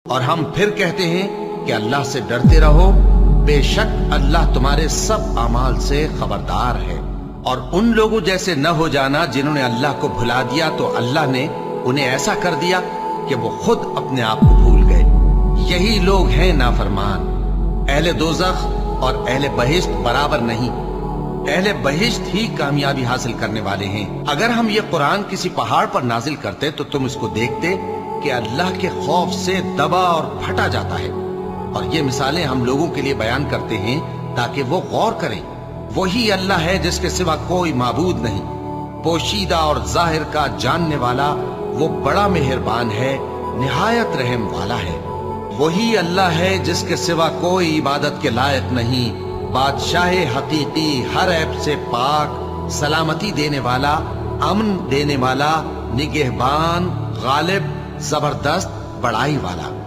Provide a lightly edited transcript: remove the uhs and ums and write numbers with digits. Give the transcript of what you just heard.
اور ہم پھر کہتے ہیں کہ اللہ سے ڈرتے رہو، بے شک اللہ تمہارے سب اعمال سے خبردار ہے۔ اور ان لوگوں جیسے نہ ہو جانا جنہوں نے اللہ کو بھلا دیا تو اللہ نے انہیں ایسا کر دیا کہ وہ خود اپنے آپ کو بھول گئے۔ یہی لوگ ہیں نافرمان۔ اہل دوزخ اور اہل بہشت برابر نہیں، اہل بہشت ہی کامیابی حاصل کرنے والے ہیں۔ اگر ہم یہ قرآن کسی پہاڑ پر نازل کرتے تو تم اس کو دیکھتے کہ اللہ کے خوف سے دبا اور پھٹا جاتا ہے۔ اور یہ مثالیں ہم لوگوں کے لیے بیان کرتے ہیں تاکہ وہ غور کریں۔ وہی اللہ ہے جس کے سوا کوئی معبود نہیں، پوشیدہ اور ظاہر کا جاننے والا، وہ بڑا مہربان ہے، نہایت رحم والا ہے۔ وہی اللہ ہے جس کے سوا کوئی عبادت کے لائق نہیں، بادشاہ حقیقی، ہر عیب سے پاک، سلامتی دینے والا، امن دینے والا، نگہبان، غالب، زبردست، بڑائی والا۔